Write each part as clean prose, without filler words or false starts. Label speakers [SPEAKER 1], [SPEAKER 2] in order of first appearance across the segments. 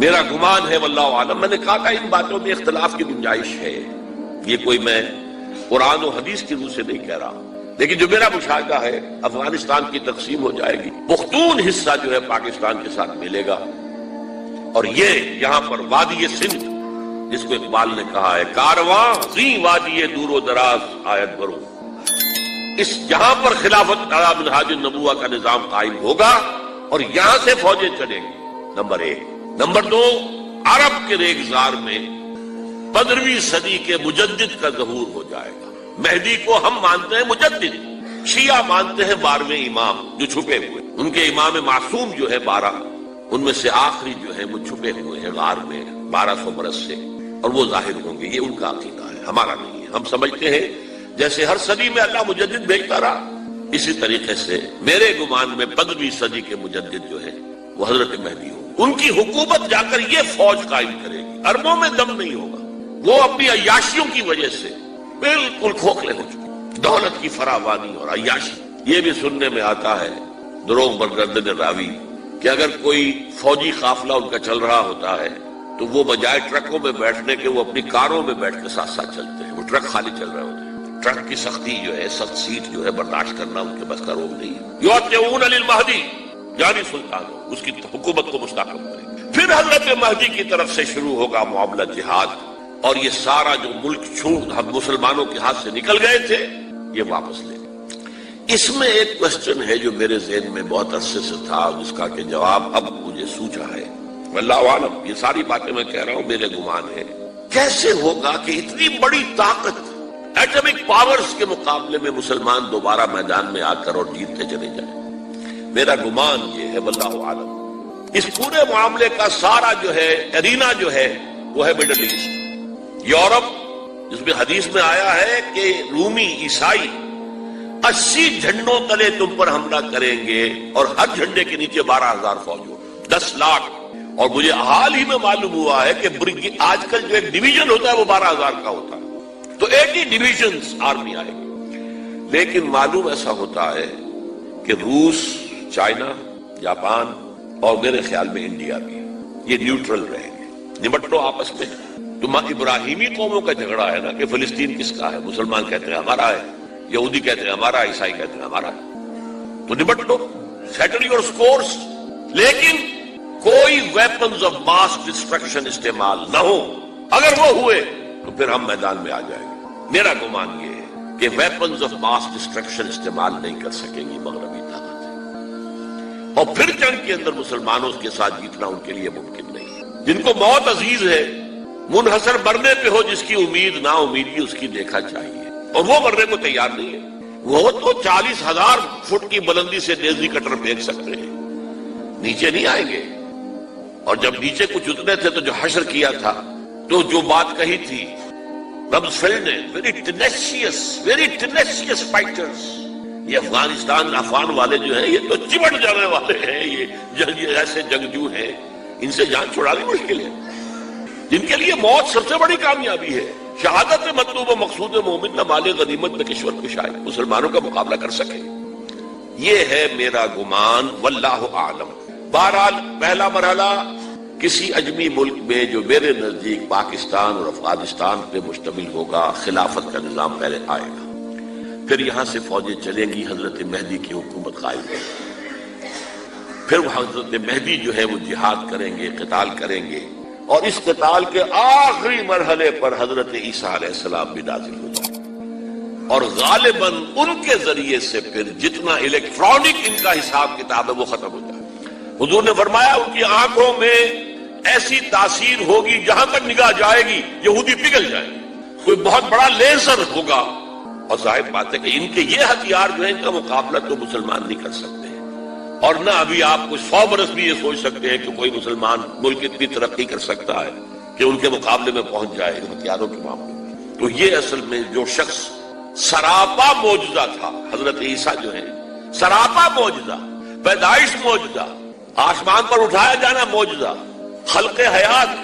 [SPEAKER 1] میرا گمان ہے واللہ عالم، میں نے کہا تھا ان باتوں میں اختلاف کی گنجائش ہے، یہ کوئی میں قرآن و حدیث کی روح سے نہیں کہہ رہا، لیکن جو میرا مشاہدہ ہے افغانستان کی تقسیم ہو جائے گی، پختون حصہ جو ہے پاکستان کے ساتھ ملے گا، اور یہ یہاں پر وادی سندھ جس کو اقبال نے کہا ہے کارواں زی وادی دور و دراز آیت برو، اس جہاں پر خلافت علی منہاج النبوہ کا نظام قائم ہوگا اور یہاں سے فوجیں چلیں گی، نمبر ایک۔ نمبر دو، عرب کے ریگزار میں 15ویں صدی کے مجدد کا ظہور ہو جائے گا۔ مہدی کو ہم مانتے ہیں مجدد، شیعہ مانتے ہیں 12ویں امام جو چھپے ہوئے، ان کے امام معصوم جو ہے 12، ان میں سے آخری جو ہے وہ چھپے ہوئے ہیں غار میں 1200 برس سے، اور وہ ظاہر ہوں گے، یہ ان کا عقیدہ ہے، ہمارا نہیں ہے۔ ہم سمجھتے ہیں جیسے ہر صدی میں اللہ مجدد بھیجتا رہا، اسی طریقے سے میرے گمان میں 15ویں صدی کے مجدد جو ہے وہ حضرت مہدی ہو، ان کی حکومت جا کر یہ فوج قائم کرے گی، اربوں میں دم نہیں ہوگا، وہ اپنی عیاشیوں کی وجہ سے بالکل کھوکھلے ہو چکے، دولت کی فراوانی اور عیاشی۔ یہ بھی سننے میں آتا ہے دروغ برگردن راوی کہ اگر کوئی فوجی قافلہ ان کا چل رہا ہوتا ہے تو وہ بجائے ٹرکوں میں بیٹھنے کے وہ اپنی کاروں میں بیٹھ کے ساتھ ساتھ چلتے ہیں، وہ ٹرک خالی چل رہے ہوتے ہیں، ٹرک کی سختی جو ہے، سخت سیٹ جو ہے برداشت کرنا ان کے بس کا روگ نہیں ہے۔ یعطون للمہدی، یعنی سلطان ہو، اس کی حکومت کو مستحکم کرے گا۔ پھر حضرت مہدی کی طرف سے شروع ہوگا معاملہ جہاد، اور یہ سارا جو ملک چھوٹ ہم مسلمانوں کے ہاتھ سے نکل گئے تھے یہ واپس لے۔ اس میں ایک کوسچن ہے جو میرے ذہن میں بہت عرصے سے تھا، جس کا کہ جواب اب مجھے سوچا ہے، واللہ عالم، یہ ساری باتیں میں کہہ رہا ہوں میرے گمان ہے، کیسے ہوگا کہ اتنی بڑی طاقت ایٹمک پاورز کے مقابلے میں مسلمان دوبارہ میدان میں آ کر اور جیتتے چلے جائیں؟ میرا گمان یہ ہے واللہ عالم، اس پورے معاملے کا سارا جو ہے ارینا جو ہے وہ ہے مڈل ایسٹ، یورپ، جس میں حدیث میں آیا ہے کہ رومی عیسائی 80 جھنڈوں تلے تم پر حملہ کریں گے اور ہر جھنڈے کے نیچے 12,000 فوج ہو، 10 لاکھ۔ اور مجھے حال ہی میں معلوم ہوا ہے کہ آج کل جو ایک ڈویژن ہوتا ہے وہ 12,000 کا ہوتا ہے، تو 80 ڈویژنز آرمی آئے گی۔ لیکن معلوم ایسا ہوتا ہے کہ روس، چائنا، جاپان اور میرے خیال میں انڈیا بھی یہ نیوٹرل رہیں گے، نمٹ لو آپس میں۔ تو ابراہیمی قوموں کا جھگڑا ہے نا کہ فلسطین کس کا ہے، مسلمان کہتے ہیں ہمارا ہے، یہودی کہتے ہیں ہمارا، عیسائی کہتے ہیں ہمارا، تو نمٹ لو، سیٹل یور سکورز، لیکن کوئی ویپنز آف ماس ڈسٹرکشن استعمال نہ ہو۔ اگر وہ ہوئے تو پھر ہم میدان میں آ جائیں گے۔ میرا گمان یہ ہے کہ ویپنز آف ماس ڈسٹرکشن استعمال نہیں کر سکیں گی مغربی طاقت، اور پھر جنگ کے اندر مسلمانوں کے ساتھ جیتنا ان کے لیے ممکن نہیں ہے۔ جن کو موت عزیز ہے، منحصر مرنے پہ ہو جس کی امید نا امیدی اس کی دیکھا چاہیے، اور وہ مرنے کو تیار نہیں ہے۔ وہ تو 40,000 فٹ کی بلندی سے نیزی کٹر پھینک سکتے ہیں، نیچے نہیں آئیں گے۔ اور جب نیچے کچھ اتنے تھے تو جو حشر کیا تھا، تو جو بات کہی تھی رمزفیلڈ نے، ویری ٹینیشیس فائٹرز، یہ افغان والے جو ہیں یہ تو چمٹ جانے والے ہیں، یہ ایسے جنگجو ہیں، ان سے جان چھڑانی مشکل ہے، جن کے لیے موت سب سے بڑی کامیابی ہے۔ شہادت مطلوب و مقصود مومن نہ مال غنیمت میں کشور کشائے، مسلمانوں کا مقابلہ کر سکے، یہ ہے میرا گمان، واللہ اعلم۔ بہرحال پہلا مرحلہ کسی اجمی ملک میں جو میرے نزدیک پاکستان اور افغانستان پہ مشتمل ہوگا، خلافت کا نظام پہلے آئے گا، پھر یہاں سے فوجیں چلیں گی، حضرت مہدی کی حکومت قائم ہوگی، پھر وہ حضرت مہدی جو ہے وہ جہاد کریں گے، قتال کریں گے، اور اس قتال کے آخری مرحلے پر حضرت عیسیٰ علیہ السلام بھی نازل ہو جائیں گے، اور غالباً ان کے ذریعے سے پھر جتنا الیکٹرانک ان کا حساب کتاب ہے وہ ختم ہو جائے۔ حضور نے فرمایا ان کی آنکھوں میں ایسی تاثیر ہوگی جہاں تک نگاہ جائے گی یہودی پگھل جائیں گے، کوئی بہت بڑا لیزر ہوگا، اور ظاہر بات ہے کہ ان کے یہ ہتھیار جو ہیں ان کا مقابلہ تو مسلمان نہیں کر سکتے، اور نہ ابھی آپ کو 100 برس بھی یہ سوچ سکتے ہیں کہ کوئی مسلمان ملک اتنی ترقی کر سکتا ہے کہ ان کے مقابلے میں پہنچ جائے ان ہتھیاروں کے معاملے میں۔ تو یہ اصل میں جو شخص سراپا معجزہ تھا، حضرت عیسیٰ جو ہے سراپا معجزہ، پیدائش معجزہ، آسمان پر اٹھایا جانا معجزہ، خلق حیات،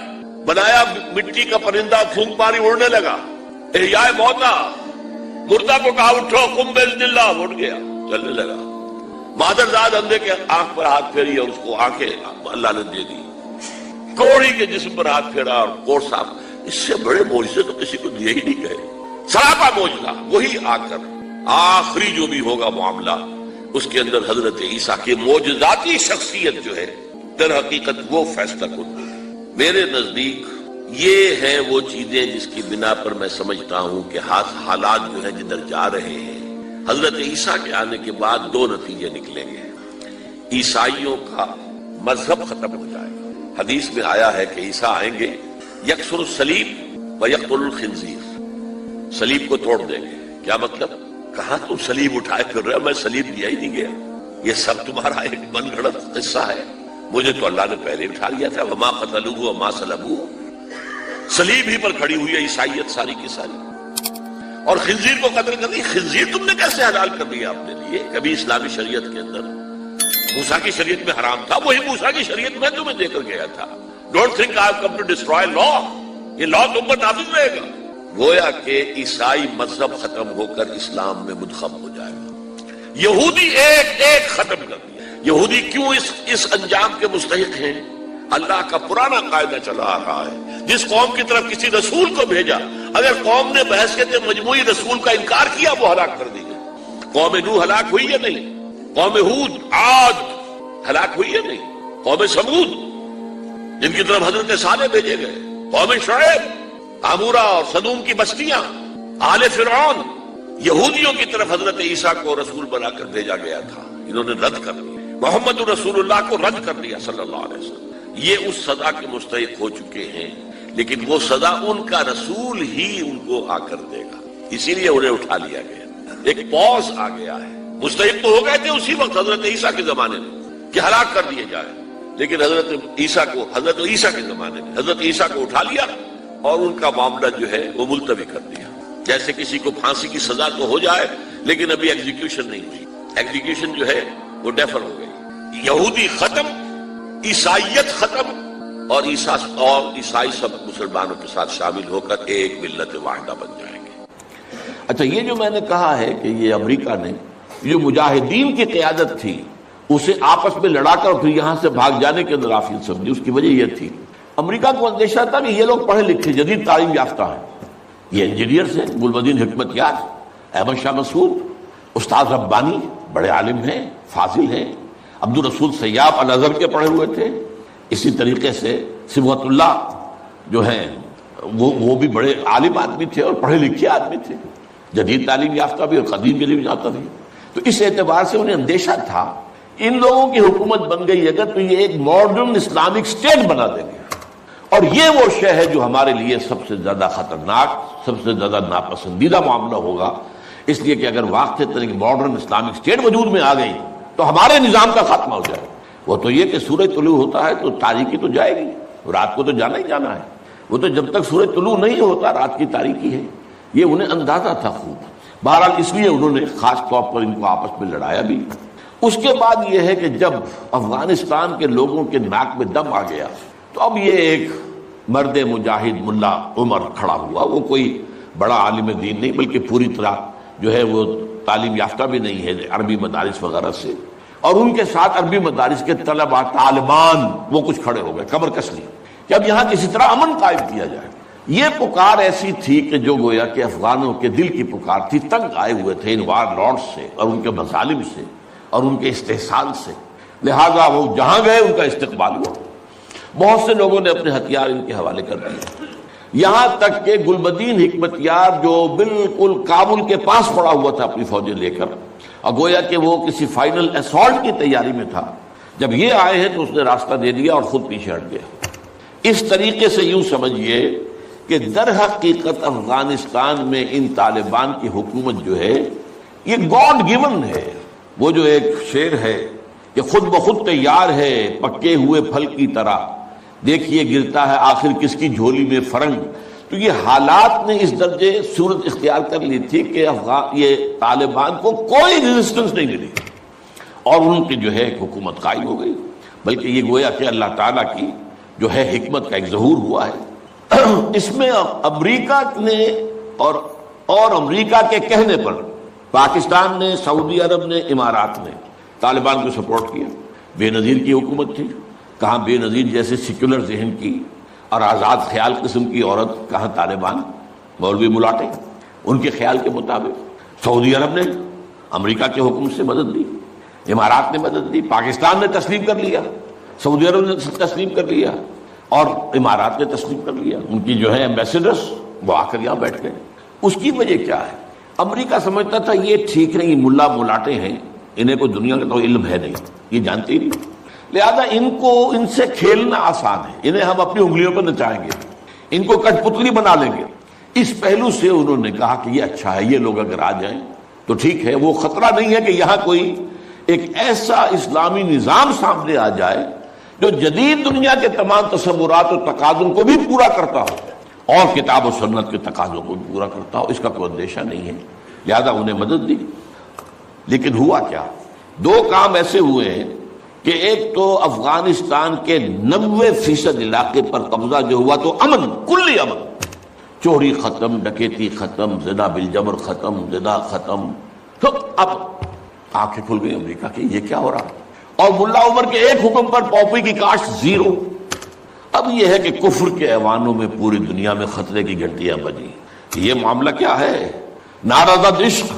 [SPEAKER 1] بنایا مٹی کا پرندہ، پھونک ماری اڑنے لگا، احیاء موتا، مردہ کو کہا اٹھو قم باذن اللہ، اٹھ گیا چلنے لگا، مادرزاد اندھے کے آنکھ پر ہاتھ پھیری اور اس کو آنکھیں اللہ نے دے دی، کوڑی کے جسم پر ہاتھ پھیرا اور کوڑ صاف. اس سے بڑے معجزے تو کسی کو دیے ہی نہیں گئے. سراپا معجزہ. وہی آ کر آخری جو بھی ہوگا معاملہ اس کے اندر حضرت عیسیٰ کی معجزاتی شخصیت جو ہے در حقیقت وہ فیصلہ کن. میرے نزدیک یہ ہیں وہ چیزیں جس کی بنا پر میں سمجھتا ہوں کہ حالات جو ہیں جدھر جا رہے ہیں. حضرت عیسیٰ کے آنے کے بعد دو نتیجے نکلیں گے. عیسائیوں کا مذہب ختم ہو جائے گا. حدیث میں آیا ہے کہ عیسیٰ آئیں گے یکسر الصلیب و یقتل الخنزیر. صلیب کو توڑ دیں گے. کیا مطلب؟ کہاں تم صلیب اٹھائے پھر رہے ہو؟ میں صلیب دیا ہی نہیں گیا. یہ سب تمہارا ایک من گھڑت قصہ ہے. مجھے تو اللہ نے پہلے اٹھا لیا تھا. وما قتلوه وما صلبوه. صلیب ہی پر کھڑی ہوئی ہے عیسائیت ساری کی ساری. اور خنزیر کو قتل کر دی. خنزیر تم نے کیسے حلال کر دیا اپنے لیے؟ کبھی اسلامی شریعت کے اندر موسیٰ کی شریعت میں حرام تھا. وہی موسیٰ کی شریعت میں تمہیں دے کر گیا تھا. Don't think I have come to destroy law. یہ لا تم پر نافذ رہے گا. گویا کہ عیسائی مذہب ختم ہو کر اسلام میں منتخب ہو جائے گا. یہودی ایک ایک ختم کر دیا. یہودی کیوں اس انجام کے مستحق ہیں؟ اللہ کا پرانا قاعدہ چلا آ رہا ہے. جس قوم کی طرف کسی رسول کو بھیجا اگر قوم نے بحثیت مجموعی رسول کا انکار کیا وہ ہلاک کر دی گئی. قوم نوح ہلاک ہوئی یا نہیں؟ قوم ہود عاد ہلاک ہوئی یا نہیں؟ قوم سمود جن کی طرف حضرت صالح بھیجے گئے. قوم شعیب عامورہ اور صدوم کی بستیاں آل فرعون. یہودیوں کی طرف حضرت عیسیٰ کو رسول بنا کر بھیجا گیا تھا. انہوں نے رد کر دیا. محمد رسول اللہ کو رد کر دیا صلی اللہ علیہ وسلم. یہ اس سزا کے مستحق ہو چکے ہیں لیکن وہ سزا ان کا رسول ہی ان کو آ کر دے گا. اسی لیے انہیں اٹھا لیا گیا. ایک پوز آ گیا ہے. مستحق تو ہو گئے تھے اسی وقت حضرت عیسیٰ کے زمانے میں کہ ہلاک کر دیے جائے. لیکن حضرت عیسیٰ کے زمانے میں حضرت عیسیٰ کو اٹھا لیا اور ان کا معاملہ جو ہے وہ ملتوی کر دیا. جیسے کسی کو پھانسی کی سزا تو ہو جائے لیکن ابھی ایگزیکیوشن نہیں ہوئی. ایگزیکیوشن جو ہے وہ ڈیفر ہو گئی. یہودی ختم, عیسائیت ختم اور عیسائی سب مسلمانوں کے ساتھ شامل ہو کر ایک ملت واحدہ بن جائیں گے. اچھا, یہ جو میں نے کہا ہے کہ یہ امریکہ نے جو مجاہدین کی قیادت تھی اسے آپس میں لڑا کر پھر یہاں سے بھاگ جانے کے اندر آفیت سمجھی. اس کی وجہ یہ تھی امریکہ کو اندیشہ تھا کہ یہ لوگ پڑھے لکھے جدید تعلیم یافتہ ہیں. یہ انجینئرز ہیں, گلبدین حکمت یار, احمد شاہ مسعود, استاد ربانی بڑے عالم ہیں, فاضل ہیں. عبد الرسول سیاب الازہر کے پڑھے ہوئے تھے. اسی طریقے سے صبغت اللہ جو ہیں وہ بھی بڑے عالم آدمی تھے اور پڑھے لکھے آدمی تھے, جدید تعلیم یافتہ بھی اور قدیم تعلیم یافتہ بھی. تو اس اعتبار سے انہیں اندیشہ تھا ان لوگوں کی حکومت بن گئی اگر تو یہ ایک ماڈرن اسلامک اسٹیٹ بنا دیں گے. اور یہ وہ شے ہے جو ہمارے لیے سب سے زیادہ خطرناک, سب سے زیادہ ناپسندیدہ معاملہ ہوگا. اس لیے کہ اگر واقع طرح ماڈرن اسلامک اسٹیٹ وجود میں آ گئی تو ہمارے نظام کا خاتمہ ہو جائے. وہ تو یہ کہ سورج طلوع ہوتا ہے تو تاریکی تو جائے گی, رات کو تو جانا ہی جانا ہے. وہ تو جب تک سورج طلوع نہیں ہوتا رات کی تاریکی ہے. یہ انہیں اندازہ تھا خوب. بہرحال اس لیے انہوں نے خاص طور پر ان کو آپس میں لڑایا بھی. اس کے بعد یہ ہے کہ جب افغانستان کے لوگوں کے ناک میں دم آ گیا تو اب یہ ایک مرد مجاہد ملا عمر کھڑا ہوا. وہ کوئی بڑا عالم دین نہیں بلکہ پوری طرح جو ہے وہ تعلیم یافتہ بھی نہیں ہے عربی مدارس وغیرہ سے. اور ان کے ساتھ عربی مدارس کے طلباء طالبان وہ کچھ کھڑے ہو گئے کمر کس لیے کہ اب یہاں کسی طرح امن قائم کیا جائے. یہ پکار ایسی تھی کہ جو گویا کہ افغانوں کے دل کی پکار تھی. تنگ آئے ہوئے تھے ان وار لارڈز سے اور ان کے مظالم سے اور ان کے استحصال سے. لہذا وہ جہاں گئے ان کا استقبال ہوا. بہت سے لوگوں نے اپنے ہتھیار ان کے حوالے کر دیے. یہاں تک کہ گلبدین حکمت یار جو بالکل کابل کے پاس پڑا ہوا تھا اپنی فوجیں لے کر اور گویا کہ وہ کسی فائنل اسالٹ کی تیاری میں تھا, جب یہ آئے ہیں تو اس نے راستہ دے دیا اور خود پیچھے ہٹ گیا. اس طریقے سے یوں سمجھیے کہ در حقیقت افغانستان میں ان طالبان کی حکومت جو ہے یہ گاڈ گیون ہے. وہ جو ایک شعر ہے کہ خود بخود تیار ہے پکے ہوئے پھل کی طرح, دیکھیے گرتا ہے آخر کس کی جھولی میں فرنگ. تو یہ حالات نے اس درجے صورت اختیار کر لی تھی کہ یہ طالبان کو کوئی ریزسٹنس نہیں ملی اور ان کی جو ہے ایک حکومت قائم ہو گئی. بلکہ یہ گویا کہ اللہ تعالیٰ کی جو ہے حکمت کا ایک ظہور ہوا ہے. اس میں امریکہ نے اور امریکہ کے کہنے پر پاکستان نے, سعودی عرب نے, امارات نے طالبان کو سپورٹ کیا. بے نظیر کی حکومت تھی. کہاں بے نظیر جیسے سیکولر ذہن کی اور آزاد خیال قسم کی عورت، کہاں طالبان، مولوی ملاٹے ان کے خیال کے مطابق۔ سعودی عرب نے امریکہ کے حکم سے مدد دی، امارات نے مدد دی، پاکستان نے تسلیم کر لیا، سعودی عرب نے تسلیم کر لیا اور امارات نے تسلیم کر لیا۔ ان کی جو ہے ایمبیسڈرز وہ آ کر یہاں بیٹھ گئے۔ اس کی وجہ کیا ہے؟ امریکہ سمجھتا تھا یہ ٹھیک نہیں، ملا ملاٹے ہیں، انہیں کوئی دنیا کا تو علم ہے نہیں، یہ جانتے ہی نہیں، لہذا ان سے کھیلنا آسان ہے، انہیں ہم اپنی انگلیوں پر نچائیں گے، ان کو کٹ پتلی بنا لیں گے۔ اس پہلو سے انہوں نے کہا کہ یہ اچھا ہے، یہ لوگ اگر آ جائیں تو ٹھیک ہے، وہ خطرہ نہیں ہے کہ یہاں کوئی ایک ایسا اسلامی نظام سامنے آ جائے جو جدید دنیا کے تمام تصورات و تقاضوں کو بھی پورا کرتا ہو اور کتاب و سنت کے تقاضوں کو بھی پورا کرتا ہو، اس کا کوئی اندیشہ نہیں ہے، لہذا انہیں مدد دی۔ لیکن ہوا کیا؟ دو کام ایسے ہوئے ہیں کہ ایک تو افغانستان کے 90% علاقے پر قبضہ جو ہوا تو امن، کلی امن، چوری ختم، ڈکیتی ختم، زنا بالجبر ختم، زنا ختم۔ تو اب آنکھیں کھل گئی امریکہ کی، یہ کیا ہو رہا ہے؟ اور ملا عمر کے ایک حکم پر پاپی کی کاشت زیرو۔ اب یہ ہے کہ کفر کے ایوانوں میں پوری دنیا میں خطرے کی گھنٹیاں بجی۔ یہ معاملہ کیا ہے؟ نارضت عشق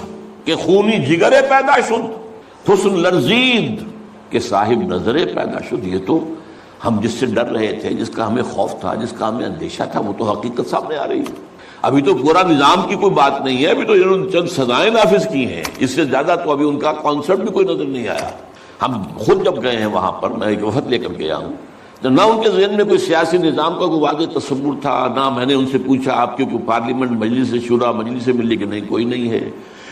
[SPEAKER 1] کے خونی جگرے پیدا شد، حسن لرزید کے صاحب نظریں پیدا شد۔ یہ تو ہم جس سے ڈر رہے تھے، جس کا ہمیں خوف تھا، جس کا ہمیں اندیشہ تھا، وہ تو حقیقت سامنے آ رہی ہے۔ ابھی تو پورا نظام کی کوئی بات نہیں ہے، ابھی تو انہوں نے چند سزائیں نافذ کی ہیں، اس سے زیادہ تو ابھی ان کا کانسیپٹ بھی کوئی نظر نہیں آیا۔ ہم خود جب گئے ہیں وہاں پر، میں ایک وفد لے کر گیا ہوں، تو نہ ان کے ذہن میں کوئی سیاسی نظام کا کوئی واضح تصور تھا، نہ میں نے ان سے پوچھا آپ کی کوئی پارلیمنٹ، مجلس شورا، مجلس ملی کہ نہیں، کوئی نہیں ہے،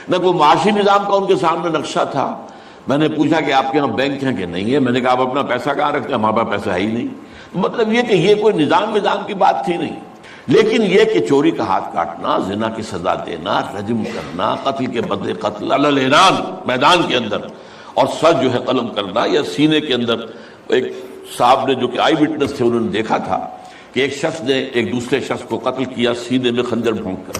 [SPEAKER 1] نہ کوئی معاشی نظام کا ان کے سامنے نقشہ تھا۔ میں نے پوچھا کہ آپ کے یہاں بینک ہیں کہ نہیں ہے، میں نے کہا آپ اپنا پیسہ کہاں رکھتے ہیں؟ ہمارے پاس پیسہ ہے ہی نہیں۔ مطلب یہ کہ یہ کوئی نظام کی بات تھی نہیں، لیکن یہ کہ چوری کا ہاتھ کاٹنا، زنا کی سزا دینا، رجم کرنا، قتل کے بدلے قتل علی الاعلان میدان کے اندر، اور سر جو ہے قلم کرنا یا سینے کے اندر۔ ایک صاحب نے جو کہ آئی وٹنس تھے، انہوں نے دیکھا تھا کہ ایک شخص نے ایک دوسرے شخص کو قتل کیا سینے میں خنجر بھونک کر۔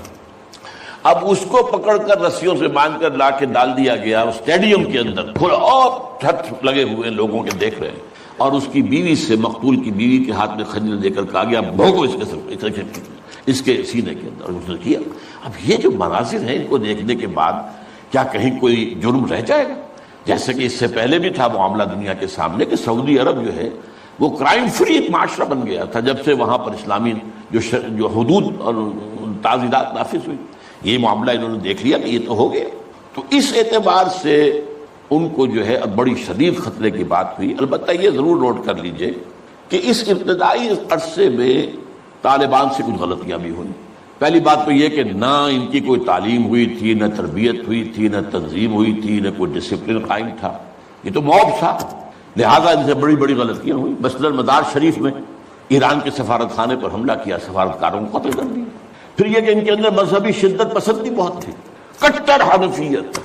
[SPEAKER 1] اب اس کو پکڑ کر رسیوں سے باندھ کر لا کے ڈال دیا گیا اسٹیڈیم کے اندر، کھلا اور چھت لگے ہوئے لوگوں کے دیکھ رہے ہیں، اور اس کی بیوی سے، مقتول کی بیوی کے ہاتھ میں خنجر دے کر کہا گیا بھونکو اس کے سینے کے اندر، اور اس نے کیا۔ اب یہ جو مناظر ہیں، ان کو دیکھنے کے بعد کیا کہیں کوئی جرم رہ جائے گا؟ جیسے کہ اس سے پہلے بھی تھا معاملہ دنیا کے سامنے کہ سعودی عرب جو ہے وہ کرائم فری ایک معاشرہ بن گیا تھا جب سے وہاں پر اسلامی جو حدود اور تعزیرات نافذ ہوئی۔ یہ معاملہ انہوں نے دیکھ لیا کہ یہ تو ہو گیا، تو اس اعتبار سے ان کو جو ہے بڑی شدید خطرے کی بات ہوئی۔ البتہ یہ ضرور نوٹ کر لیجئے کہ اس ابتدائی عرصے میں طالبان سے کچھ غلطیاں بھی ہوئیں۔ پہلی بات تو یہ کہ نہ ان کی کوئی تعلیم ہوئی تھی، نہ تربیت ہوئی تھی، نہ تنظیم ہوئی تھی، نہ کوئی ڈسپلن قائم تھا، یہ تو موب تھا، لہذا ان سے بڑی بڑی غلطیاں ہوئیں۔ مثلا مزار شریف میں ایران کے سفارت خانے پر حملہ کیا، سفارتکاروں کو قتل کر دیا۔ پھر یہ کہ ان کے اندر مذہبی شدت پسندی بہت تھی، کٹر حنفیت،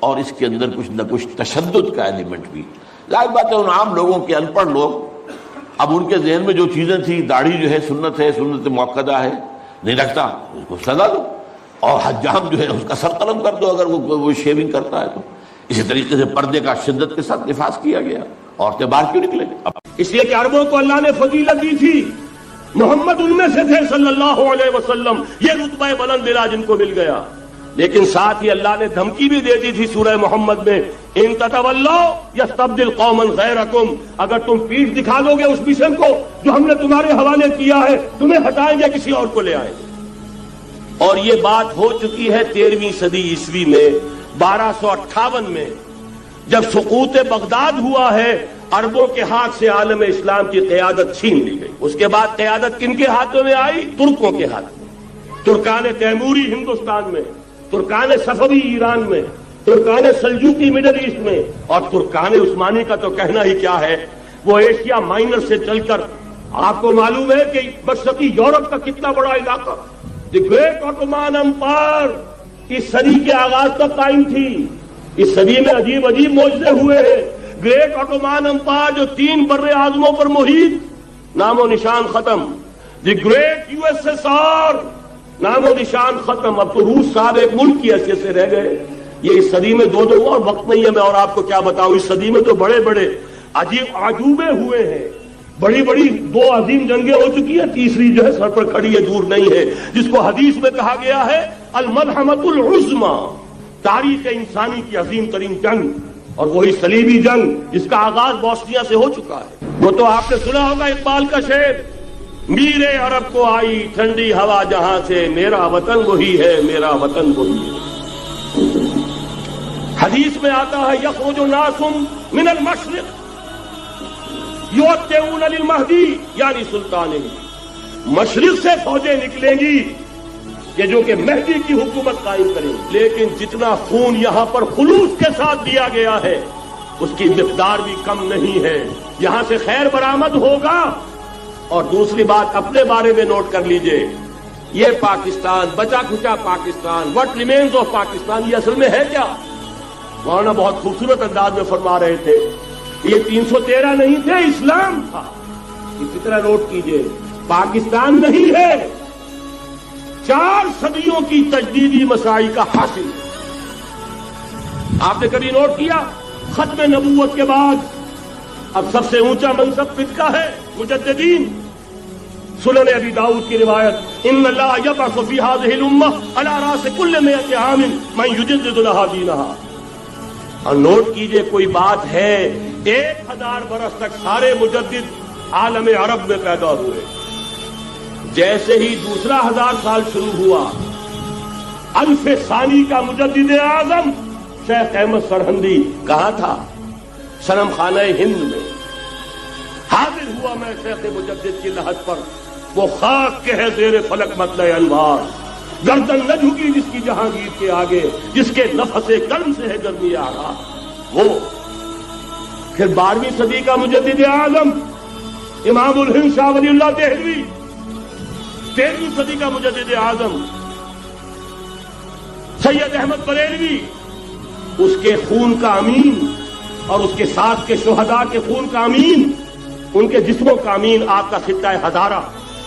[SPEAKER 1] اور اس کے اندر کچھ نہ کچھ تشدد کا ایلیمنٹ بھی۔ ظاہر بات ہے ان عام لوگوں کے ان پڑھ لوگ، اب ان کے ذہن میں جو چیزیں تھیں، داڑھی جو ہے سنت موقدہ ہے، نہیں رکھتا اس کو سزا دو، اور حجام جو ہے اس کا سر قلم کر دو اگر وہ شیونگ کرتا ہے تو۔ اسی طریقے سے پردے کا شدت کے ساتھ نفاذ کیا گیا، عورتیں باہر کیوں نکلے؟
[SPEAKER 2] اس لیے کہ عربوں کو اللہ نے فضیلت دی تھی، محمد ان میں سے تھے صلی اللہ علیہ وسلم، یہ رتبہ بلند ملا جن کو مل گیا۔ لیکن ساتھ ہی اللہ نے دھمکی بھی دے دی تھی سورہ محمد میں، ان تتولوا یستبدل قوما غیرکم، اگر تم پیٹھ دکھا دو گے اس مشن کو جو ہم نے تمہارے حوالے کیا ہے، تمہیں ہٹائیں گے، کسی اور کو لے آئیں گے۔ اور یہ بات ہو چکی ہے 13ویں صدی عیسوی میں، 1258 میں جب سقوط بغداد ہوا ہے، عربوں کے ہاتھ سے عالم اسلام کی قیادت چھین لی گئی۔ اس کے بعد قیادت کن کے ہاتھوں میں آئی؟ ترکوں کے ہاتھ میں، ترکان تیموری ہندوستان میں، ترکان صفوی ایران میں، ترکان سلجوقی مڈل ایسٹ میں، اور ترکان عثمانی کا تو کہنا ہی کیا ہے، وہ ایشیا مائنر سے چل کر آپ کو معلوم ہے کہ مشرقی یورپ کا کتنا بڑا علاقہ، دی گریٹ آٹومان امپائر اس صدی کے آغاز تک قائم تھی۔ اس صدی میں عجیب عجیب معجزے ہوئے ہیں۔ گریٹ آٹومان امپائر جو 3 بر اعظموں پر محیط، نام و نشان ختم۔ The great U S S R, نام و نشان ختم۔ اب تو روس صاحب ایک ملک کی حیثیت سے رہ گئے۔ یہ اس صدی میں 2 اور وقت نہیں ہے میں اور آپ کو کیا بتاؤں، اس صدی میں تو بڑے بڑے عجیب عجوبے ہوئے ہیں۔ بڑی بڑی 2 عظیم جنگیں ہو چکی ہیں، تیسری جو ہے سر پر کھڑی ہے، دور نہیں ہے، جس کو حدیث میں کہا گیا ہے الملحمۃ العظمی، تاریخ انسانی کی عظیم ترین جنگ، اور وہی صلیبی جنگ جس کا آغاز بوسنیا سے ہو چکا ہے۔ وہ تو آپ نے سنا ہوگا اقبال کا شعر، میرے عرب کو آئی ٹھنڈی ہوا جہاں سے، میرا وطن وہی ہے، میرا وطن وہی ہے۔ حدیث میں آتا ہے یخرج ناس من المشرق یوتئون للمہدی یعنی سلطان، مشرق سے فوجیں نکلیں گی کہ جو کہ مہدی کی حکومت قائم کریں، لیکن جتنا خون یہاں پر خلوص کے ساتھ دیا گیا ہے اس کی مقدار بھی کم نہیں ہے۔ یہاں سے خیر برآمد ہوگا۔ اور دوسری بات اپنے بارے میں نوٹ کر لیجئے، یہ پاکستان، بچا کھچا Pakistan, what remains of Pakistan, یہ اصل میں ہے کیا؟ مولانا بہت خوبصورت انداز میں فرما رہے تھے، یہ 313 نہیں تھے، اسلام تھا۔ اسی طرح نوٹ کیجئے، پاکستان نہیں ہے، 4 صدیوں کی تجدیدی مساعی کا حاصل۔ آپ نے کبھی نوٹ کیا ختم نبوت کے بعد اب سب سے اونچا منصب کس کا ہے؟ مجددین۔ سنن ابی داؤد کی روایت، ان اللہ یبعث فی هذه الامہ علی راس کل 100 عام من یجدد لها دینها۔ اور نوٹ کیجئے، کوئی بات ہے 1000 برس تک سارے مجدد عالم عرب میں پیدا ہوئے، جیسے ہی دوسرا 1000 سال شروع ہوا، الف ثانی کا مجدد اعظم شیخ احمد سرہندی کہاں تھا؟ صنم خانہ ہند میں حاضر ہوا۔ میں شیخ مجدد کی لحد پر، وہ خاک کے ہے زیر فلک مطلع انوار، گردن نہ جھکی جس کی جہانگیر کے آگے، جس کے نفس گرم سے ہے گرمی آرا۔ وہ پھر 12ویں صدی کا مجدد اعظم امام الہند شاہ ولی اللہ دہلوی، 13ویں صدی کا مجدد اعظم سید احمد بریلوی، اس کے خون کا امین اور اس کے ساتھ کے شہداء کے خون کا امین، ان کے جسموں کا امین آپ کا خطہ ہزارہ،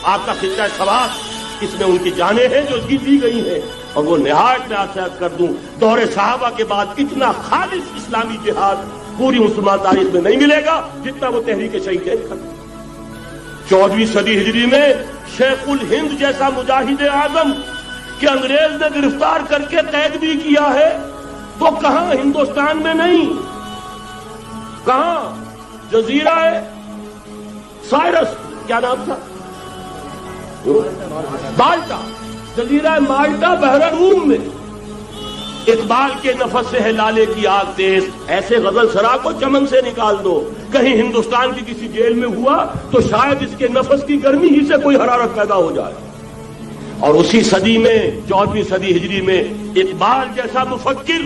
[SPEAKER 2] آپ کا خطہ سوات، اس میں ان کی جانیں ہیں جو دی گئی ہیں۔ اور وہ نہایت میں عرض کر دوں، دور صحابہ کے بعد اتنا خالص اسلامی جہاد پوری مسلمان تاریخ میں نہیں ملے گا جتنا وہ تحریک شہید کا۔ 14ویں صدی ہجری میں شیخ الہند جیسا مجاہد اعظم کہ انگریز نے گرفتار کر کے قید بھی کیا ہے، وہ کہاں؟ ہندوستان میں نہیں، کہاں؟ جزیرہ سائرس، کیا نام تھا؟ مالٹا، جزیرہ مالٹا بحر روم میں۔ اقبال کے نفس سے ہے لالے کی آگ تیز، ایسے غزل سرا کو چمن سے نکال دو، کہیں ہندوستان کی کسی جیل میں ہوا تو شاید اس کے نفس کی گرمی ہی سے کوئی حرارت پیدا ہو جائے۔ اور اسی صدی میں 14ویں صدی ہجری میں اقبال جیسا مفکر،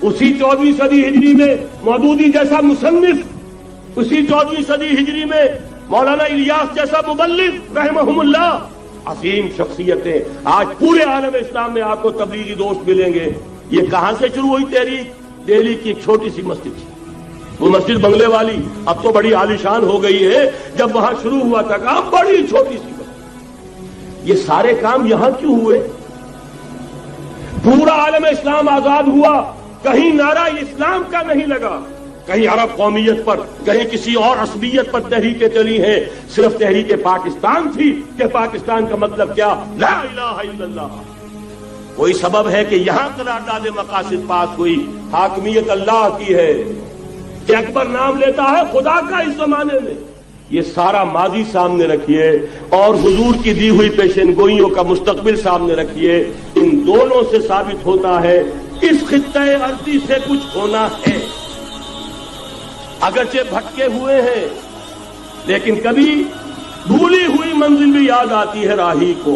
[SPEAKER 2] اسی 14ویں صدی ہجری میں مودودی جیسا مصنف، اسی 14ویں صدی ہجری میں مولانا الیاس جیسا مبلغ رحمہم اللہ، عظیم شخصیتیں۔ آج پورے عالم اسلام میں آپ کو تبلیغی دوست ملیں گے۔ یہ کہاں سے شروع ہوئی تحریک؟ دہلی کی ایک چھوٹی سی مسجد، وہ مسجد بنگلے والی، اب تو بڑی عالیشان ہو گئی ہے، جب وہاں شروع ہوا تھا کام بڑی چھوٹی سی مسجد۔ یہ سارے کام یہاں کیوں ہوئے؟ پورا عالم اسلام آزاد ہوا، کہیں نعرہ اسلام کا نہیں لگا، کہیں عرب قومیت پر، کہیں کسی اور عصبیت پر تحریکیں چلی ہیں، صرف تحریک پاکستان تھی کہ پاکستان کا مطلب کیا؟ لا الہ الا اللہ۔ وہی سبب ہے کہ یہاں قرارداد مقاصد پاس ہوئی، حاکمیت اللہ کی ہے، کہ اکبر نام لیتا ہے خدا کا اس زمانے میں۔ یہ سارا ماضی سامنے رکھیے اور حضور کی دی ہوئی پیشن گوئیوں کا مستقبل سامنے رکھیے، ان دونوں سے ثابت ہوتا ہے اس خطہ ارضی سے کچھ ہونا ہے۔ اگرچہ بھٹکے ہوئے ہیں لیکن کبھی بھولی ہوئی منزل بھی یاد آتی ہے راہی کو،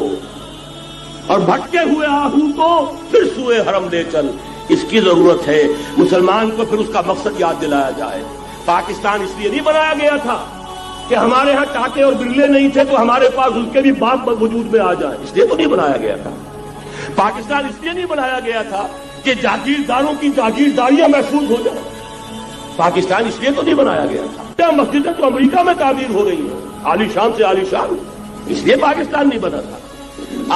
[SPEAKER 2] اور بھٹکے ہوئے آہو کو پھر سوئے حرم لے چل۔ اس کی ضرورت ہے مسلمان کو، پھر اس کا مقصد یاد دلایا جائے۔ پاکستان اس لیے نہیں بنایا گیا تھا کہ ہمارے ہاں ٹاٹے اور برلے نہیں تھے تو ہمارے پاس اس کے بھی باپ وجود میں آ جائیں، اس لیے تو نہیں بنایا گیا تھا۔ پاکستان اس لیے نہیں بنایا گیا تھا کہ جاگیرداروں کی جاگیرداریاں محفوظ ہو جائیں، پاکستان اس لیے تو نہیں بنایا گیا تھا۔ مسجدیں تو امریکہ میں تعمیر ہو رہی ہیں، عالی شان سے عالی شان، اس لیے پاکستان نہیں بنا تھا۔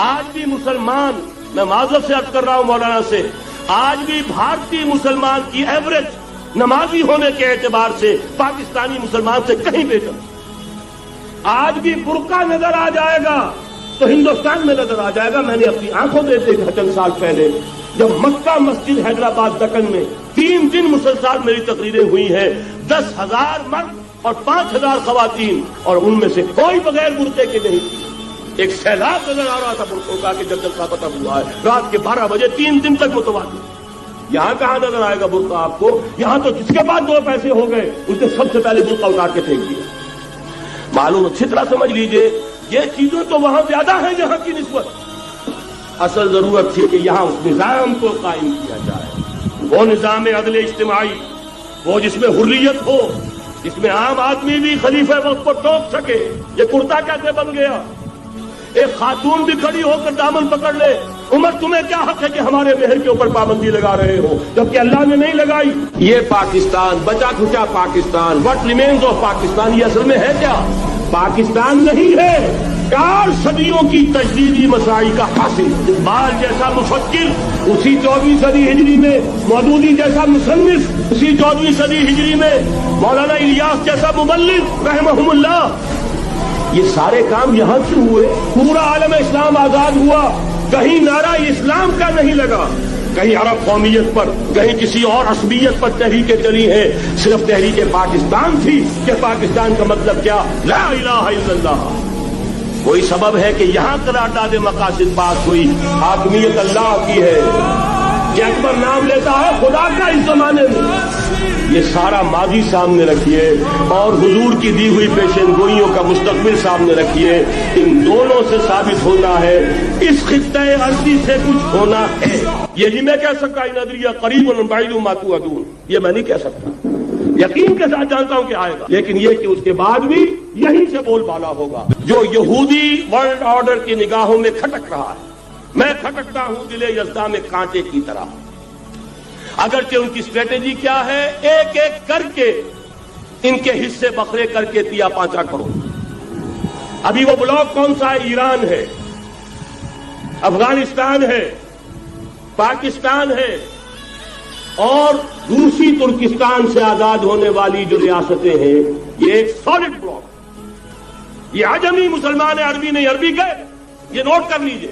[SPEAKER 2] آج بھی مسلمان، میں معذرت سے عرض کر رہا ہوں مولانا سے، آج بھی بھارتی مسلمان کی ایوریج نمازی ہونے کے اعتبار سے پاکستانی مسلمان سے کہیں بہتر، آج بھی برقع نظر آ جائے گا تو ہندوستان میں نظر آ جائے گا. میں نے اپنی آنکھوں دیکھا چند سال پہلے جب مکہ مسجد حیدرآباد دکن میں 3 دن مسلسل میری تقریریں ہوئی ہیں, 10,000 مرد اور 5,000 خواتین, اور ان میں سے کوئی بغیر برقعے کے نہیں تھی. ایک سیلاب نظر آ رہا تھا برقعوں کا کہ جب جلسہ ختم ہوا ہے رات کے 12 بجے 3 دن تک متواتر. یہاں کہاں نظر آئے گا برقع آپ کو؟ یہاں تو جس کے پاس 2 پیسے ہو گئے اس نے سب سے پہلے برقع اتار کے پھینک دیا. معلوم اچھی طرح سمجھ لیجئے یہ چیزیں تو وہاں زیادہ ہیں جہاں کی نسبت. اصل ضرورت تھی کہ یہاں اس نظام کو قائم کیا جائے, وہ نظام عدل اجتماعی, وہ جس میں حریت ہو, جس میں عام آدمی بھی خلیفہ وقت کو ٹوک سکے. یہ کرتا کیسے بن گیا؟ ایک خاتون بھی کھڑی ہو کر دامن پکڑ لے, عمر تمہیں کیا حق ہے کہ ہمارے مہر کے اوپر پابندی لگا رہے ہو, جبکہ اللہ نے نہیں لگائی. یہ پاکستان, بچا کھچا Pakistan, what remains of Pakistan, یہ اصل میں ہے کیا؟ پاکستان نہیں ہے, 4 صدیوں کی تجدیدی مساعی کا حاصل. اقبال جیسا مفکر اسی 14ویں صدی ہجری میں, مودودی جیسا مصنف اسی 14ویں صدی ہجری میں, مولانا الیاس جیسا مبلغ رحمہم اللہ, یہ سارے کام یہاں سے ہوئے. پورا عالم اسلام آزاد ہوا, کہیں نعرہ اسلام کا نہیں لگا, کہیں عرب قومیت پر, کہیں کسی اور عصبیت پر تحریکیں چلی ہیں. صرف تحریک پاکستان تھی کہ پاکستان کا مطلب کیا؟ لا الہ الا اللہ. کوئی سبب ہے کہ یہاں قرارداد مقاصد بات ہوئی, حاکمیت اللہ کی ہے, کہ اکبر نام لیتا ہے خدا کا اس زمانے میں. یہ سارا ماضی سامنے رکھیے اور حضور کی دی ہوئی پیشن گوئیوں کا مستقبل سامنے رکھیے. ان دونوں سے ثابت ہوتا ہے اس خطۂ ارضی سے کچھ ہونا ہے. یہ نہیں میں کہہ سکتا ان ادریہ قریب بعید ما توعدون, یہ میں نہیں کہہ سکتا, یقین کے ساتھ جانتا ہوں کہ آئے گا, لیکن یہ کہ اس کے بعد بھی یہیں سے بول بالا ہوگا. جو یہودی ورلڈ آرڈر کی نگاہوں میں کھٹک رہا ہے, میں کھٹکتا ہوں دل یزداں میں کانٹے کی طرح. اگرچہ ان کی اسٹریٹجی کیا ہے, ایک ایک کر کے ان کے حصے بکھرے کر کے تیا پانچا کرو. ابھی وہ بلاک کون سا ہے؟ ایران ہے, افغانستان ہے, پاکستان ہے, اور روسی ترکستان سے آزاد ہونے والی جو ریاستیں ہیں, یہ ایک سالڈ بلاک. یہ عجمی مسلمان ہے, عربی نہیں, عربی گئے, یہ نوٹ کر لیجئے.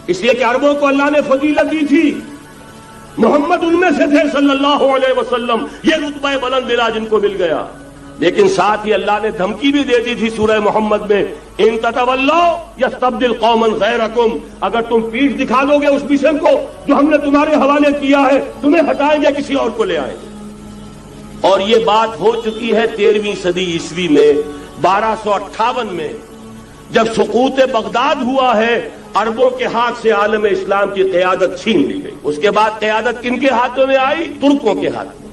[SPEAKER 2] اس لیے کہ عربوں کو اللہ نے فضیلت دی تھی, محمد ان میں سے تھے صلی اللہ علیہ وسلم, یہ رتبہ بلند ملا جن کو مل گیا. لیکن ساتھ ہی اللہ نے دھمکی بھی دے دی تھی سورہ محمد میں, ان تتولوا یستبدل قوما غیرکم, اگر تم پیٹھ دکھا دو گے اس مشن کو جو ہم نے تمہارے حوالے کیا ہے, تمہیں ہٹائیں گے, کسی اور کو لے آئیں گے. اور یہ بات ہو چکی ہے 13ویں صدی عیسوی میں, 1258 میں جب سقوط بغداد ہوا ہے, عربوں کے ہاتھ سے عالم اسلام کی قیادت چھین لی گئی. اس کے بعد قیادت کن کے ہاتھوں میں آئی؟ ترکوں کے ہاتھ میں.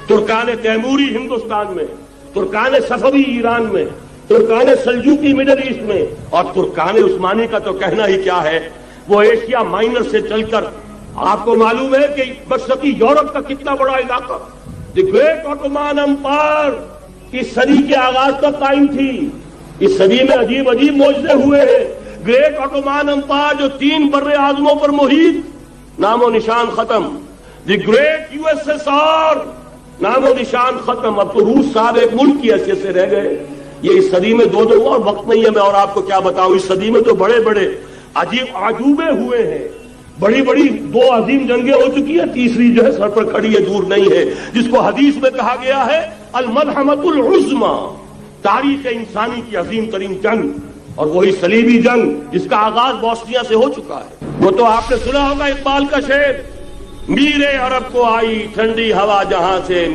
[SPEAKER 2] ترکان تیموری ہندوستان میں, ترکان صفوی ایران میں, ترکان سلجوقی مڈل ایسٹ میں, اور ترکان عثمانی کا تو کہنا ہی کیا ہے, وہ ایشیا مائنر سے چل کر آپ کو معلوم ہے کہ مشرقی یورپ کا کتنا بڑا علاقہ. دی گریٹ آٹومان امپائر اس صدی کے آغاز تک قائم تھی. اس صدی میں عجیب عجیب معجزے ہوئے ہیں. گریٹ آٹومان امپائر جو 3 بر اعظموں پر محیط, نام و نشان ختم. The great U S S R, نام و نشان ختم. اب تو روس صاحب ایک ملک کی حیثیت سے رہ گئے. یہ اس صدی میں 2 اور وقت نہیں ہے میں اور آپ کو کیا بتاؤں. اس صدی میں تو بڑے بڑے عجیب عجوبے ہوئے ہیں, بڑی بڑی 2 عظیم جنگیں ہو چکی ہیں, تیسری جو ہے سر پر کھڑی ہے, دور نہیں ہے, جس کو حدیث میں کہا گیا ہے الملحمۃ العظمی, تاریخ انسانی کی عظیم ترین جنگ, اور وہی صلیبی جنگ جس کا آغاز بوسنیا سے ہو چکا ہے. وہ تو آپ نے سنا ہوگا اقبال کا شعر, میرے عرب کو آئی ٹھنڈی ہوا جہاں سے.